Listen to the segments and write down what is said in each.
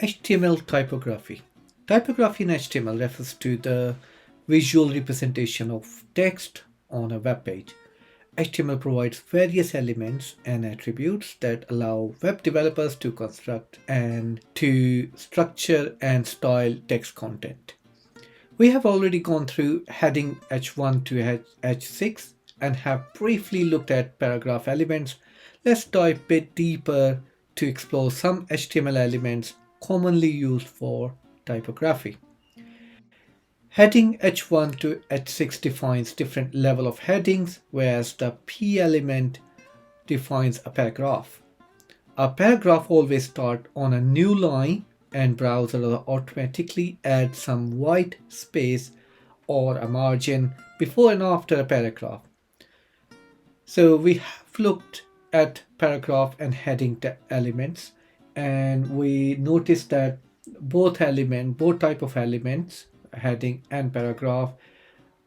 HTML typography. Typography in HTML refers to the visual representation of text on a web page. HTML provides various elements and attributes that allow web developers to construct and to structure and style text content. We have already gone through heading H1 to H6 and have briefly looked at paragraph elements. Let's dive a bit deeper to explore some HTML elements commonly used for typography. Heading H1 to H6 defines different level of headings, whereas the P element defines a paragraph. A paragraph always starts on a new line, and browser automatically adds some white space or a margin before and after a paragraph. So we have looked at paragraph and heading elements, and we noticed that both type of elements, heading and paragraph,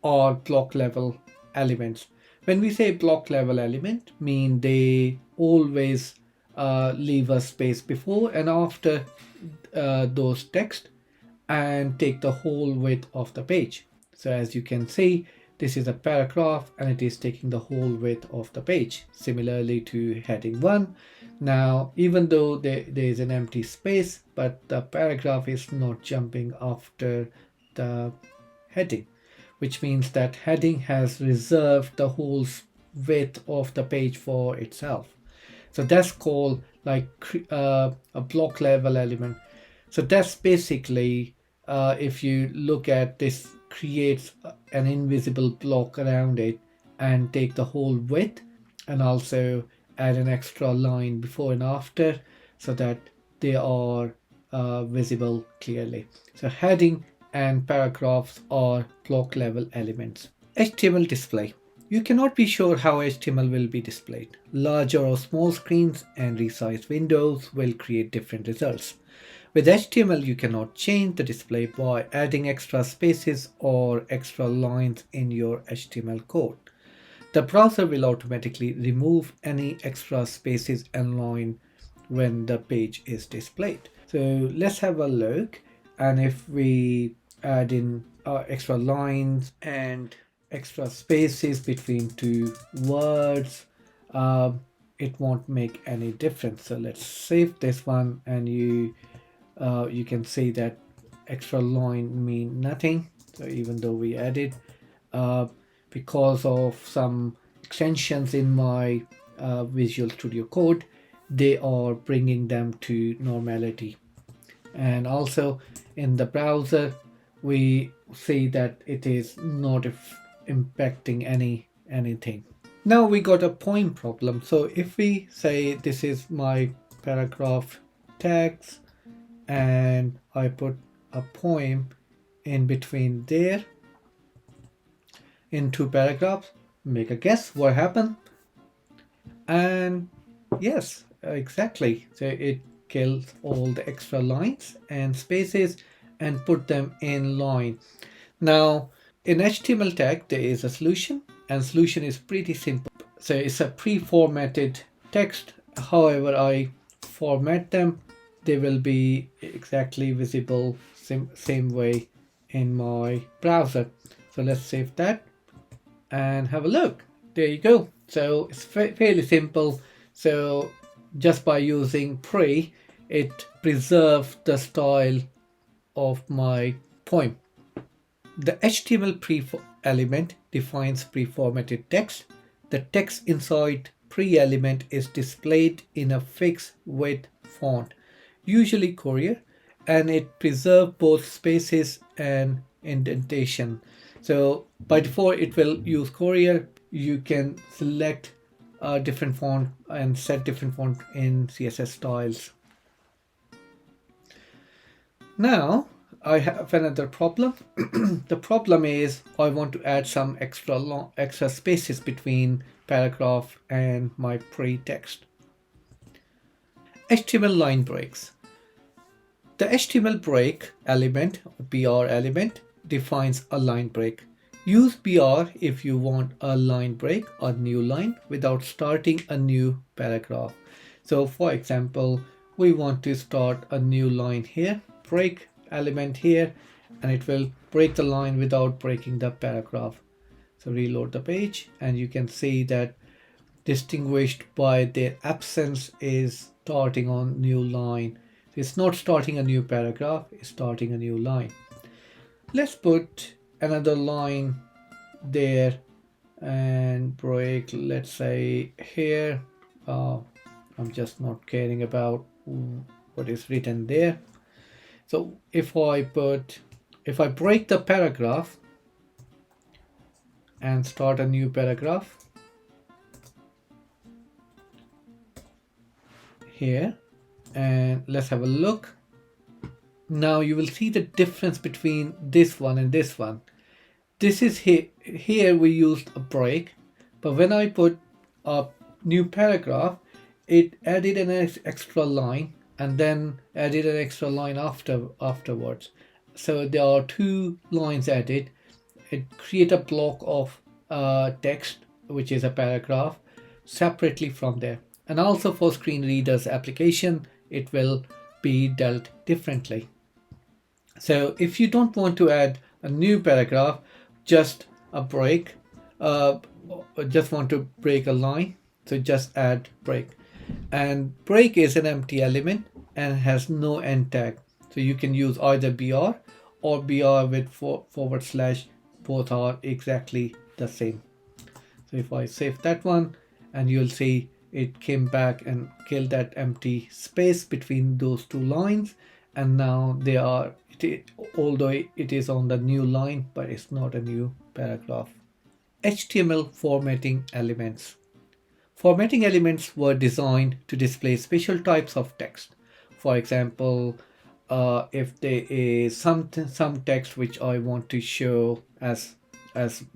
are block level elements. When we say block level element, mean they always leave a space before and after those text and take the whole width of the page. So as you can see, this is a paragraph and it is taking the whole width of the page. Similarly to heading 1. Now, even though there is an empty space, but the paragraph is not jumping after the heading, which means that heading has reserved the whole width of the page for itself. So that's called like a block level element. So that's basically, if you look at this, creates an invisible block around it and take the whole width and also add an extra line before and after so that they are visible clearly. So heading and paragraphs are block level elements. HTML display. You cannot be sure how HTML will be displayed. Larger or small screens and resized windows will create different results. With HTML, you cannot change the display by adding extra spaces or extra lines in your HTML code. The browser will automatically remove any extra spaces and line when the page is displayed. So let's have a look, and if we add in extra lines and extra spaces between two words, it won't make any difference. So let's save this one, and you can see that extra line mean nothing. So even though we added, because of some extensions in my Visual Studio Code, they are bringing them to normality. And also in the browser, we see that it is not impacting anything. Now we got a point problem. So if we say this is my paragraph text and I put a poem in between there in two paragraphs, make a guess what happened. And yes, exactly. So it kills all the extra lines and spaces and put them in line. Now in HTML tag there is a solution, and solution is pretty simple. So it's a pre-formatted text. However I format them, they will be exactly visible same way in my browser. So let's save that and have a look. There you go. So it's fairly simple. So just by using pre, it preserves the style of my poem. The HTML pre element defines pre-formatted text. The text inside pre element is displayed in a fixed width font, usually Courier, and it preserves both spaces and indentation. So by default it will use Courier. You can select a different font and set different font in CSS styles. Now I have another problem. The problem is I want to add some extra spaces between paragraph and my pre-text. HTML line breaks. The HTML break element, BR element, defines a line break. Use BR if you want a line break or new line without starting a new paragraph. So for example, we want to start a new line here, break element here, and it will break the line without breaking the paragraph. So reload the page and you can see that distinguished by their absence is starting on new line. It's not starting a new paragraph, it's starting a new line. Let's put another line there and break, let's say here. I'm just not caring about what is written there. So if I break the paragraph and start a new paragraph here, and let's have a look. Now you will see the difference between this one and this one. This is here we used a break, but when I put a new paragraph, it added an extra line and then added an extra line afterwards. So there are two lines added. It create a block of text, which is a paragraph, separately from there. And also for screen readers application, it will be dealt differently. So if you don't want to add a new paragraph, just a break, just want to break a line, so just add break. And break is an empty element and has no end tag. So you can use either BR or BR with forward slash, both are exactly the same. So if I save that one, and you'll see it came back and killed that empty space between those two lines, and now they are, although it is on the new line, but it's not a new paragraph. HTML formatting elements. Formatting elements were designed to display special types of text. For example, if there is some text which I want to show as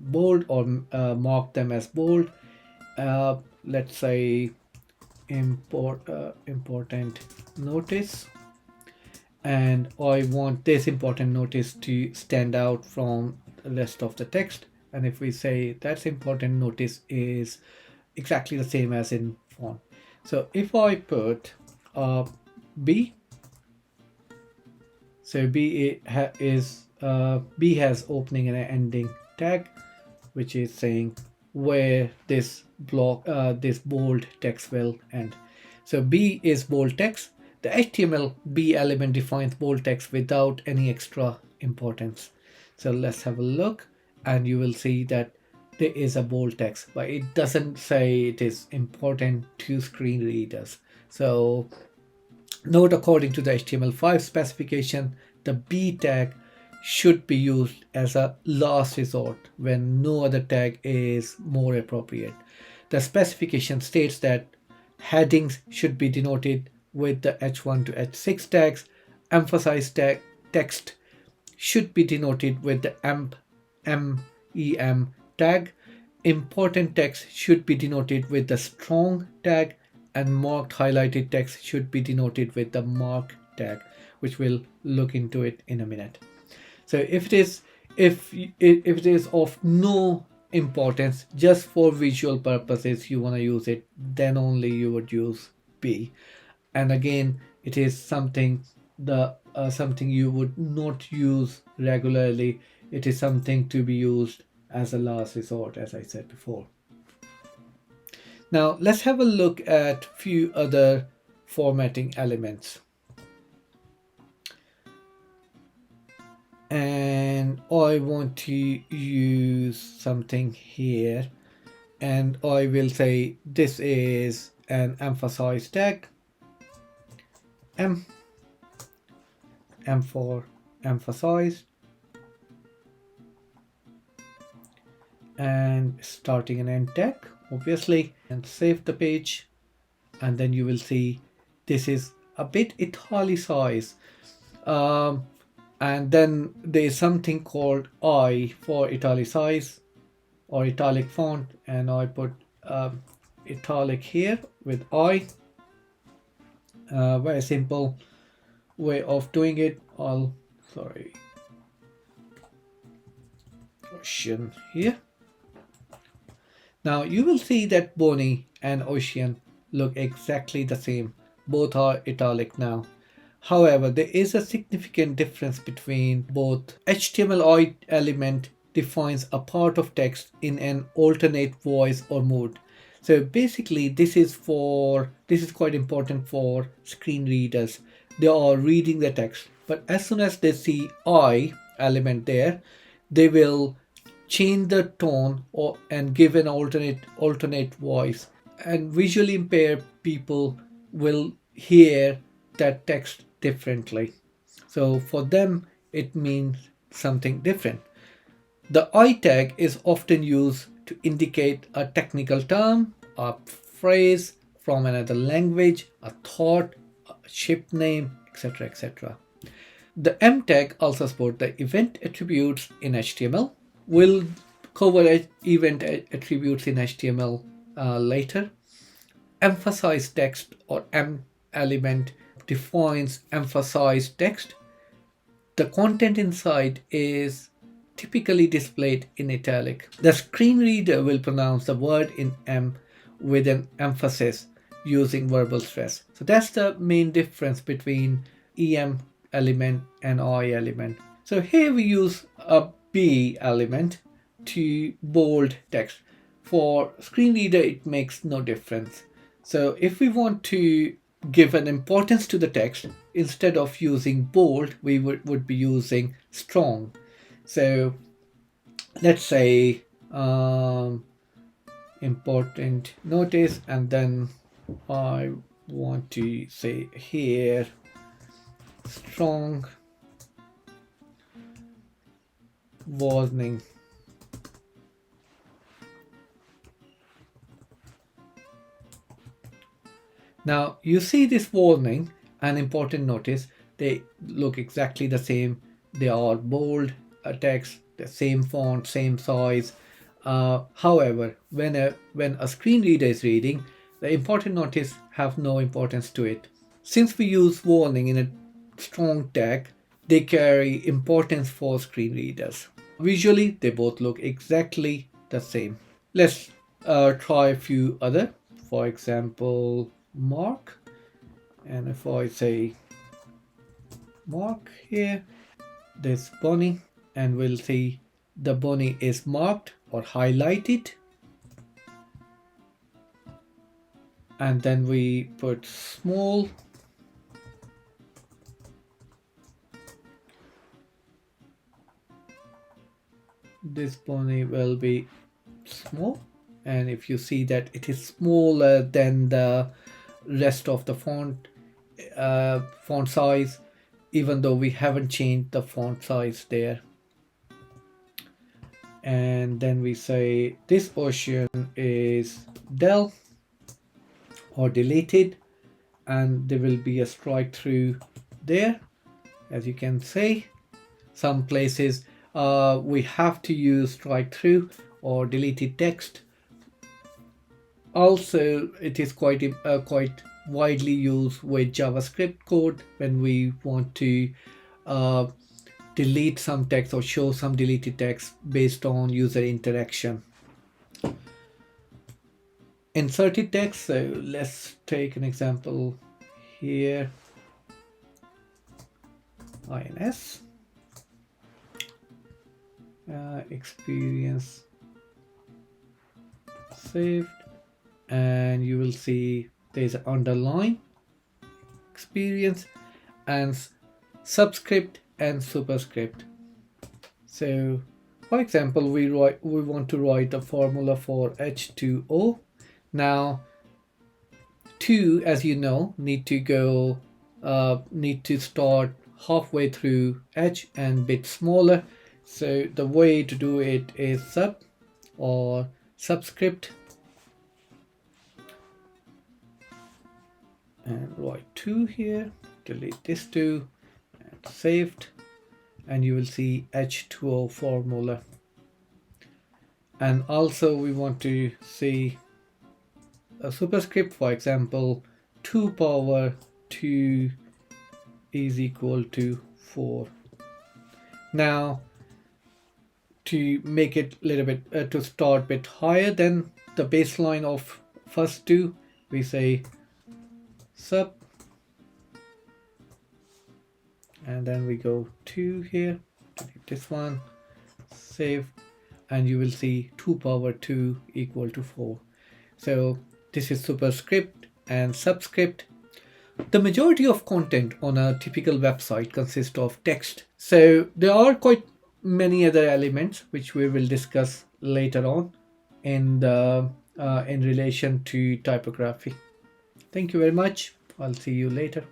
bold or mark them as bold, let's say important notice, and I want this important notice to stand out from the rest of the text. And if we say that's important notice is exactly the same as in font. So if I put B, so B has opening and ending tag, which is saying where this block, this bold text will end. So B is bold text. The HTML B element defines bold text without any extra importance. So let's have a look, and you will see that there is a bold text, but it doesn't say it is important to screen readers. So note, according to the HTML5 specification, the B tag should be used as a last resort when no other tag is more appropriate. The specification states that headings should be denoted with the H1 to H6 tags, emphasized text should be denoted with the MEM tag, important text should be denoted with the strong tag, and marked highlighted text should be denoted with the mark tag, which we'll look into it in a minute. So if it is of no importance, just for visual purposes you want to use it, then only you would use B. And again, it is something you would not use regularly. It is something to be used as a last resort, as I said before. Now let's have a look at few other formatting elements. And I want to use something here, and I will say this is an emphasize tag, M for emphasize, and starting an end tag, obviously, and save the page, and then you will see this is a bit italicized. And then there is something called I for italicize or italic font, and I put italic here with I. Very simple way of doing it. Ocean here. Now you will see that Bonnie and Ocean look exactly the same, both are italic now. However, there is a significant difference between both. HTML element defines a part of text in an alternate voice or mode. So basically this is quite important for screen readers. They are reading the text, but as soon as they see I element there, they will change the tone and give an alternate voice, and visually impaired people will hear that text differently. So for them it means something different. The I tag is often used to indicate a technical term, a phrase from another language, a thought, a ship name, etc. etc. The M tag also supports the event attributes in HTML. We'll cover event attributes in HTML later. Emphasize text, or M element, defines emphasized text. The content inside is typically displayed in italic. The screen reader will pronounce the word in M with an emphasis using verbal stress. So that's the main difference between EM element and I element. So here we use a B element to bold text. For screen reader it makes no difference. So if we want to give an importance to the text, instead of using bold we would be using strong. So let's say important notice, and then I want to say here strong warning. Now you see this warning and important notice, they look exactly the same. They are bold text, the same font, same size. However, when a screen reader is reading, the important notice have no importance to it. Since we use warning in a strong tag, they carry importance for screen readers. Visually, they both look exactly the same. Let's try a few other. For example, mark. And if I say mark here, this bunny, and we'll see the bunny is marked or highlighted. And then we put small. This bunny will be small, and if you see that it is smaller than the rest of the font size, even though we haven't changed the font size there. And then we say this portion is del or deleted, and there will be a strike through there. As you can see, some places we have to use strike through or deleted text. Also, it is quite widely used with JavaScript code when we want to delete some text or show some deleted text based on user interaction. Inserted text, so let's take an example here. INS experience saved, and you will see there's an underline experience and subscript and superscript. So for example, we want to write a formula for H2O. Now 2, as you know, need to start halfway through H and bit smaller. So the way to do it is sub or subscript, and write 2 here, delete this 2 and saved, and you will see H2O formula. And also we want to see a superscript, for example 2 power 2 is equal to 4. Now to make it a little bit to start a bit higher than the baseline of first 2, we say sub and then we go to here, delete this one, save, and you will see 2 power 2 equal to 4. So this is superscript and subscript. The majority of content on a typical website consists of text. So there are quite many other elements which we will discuss later on in relation to typography. Thank you very much. I'll see you later.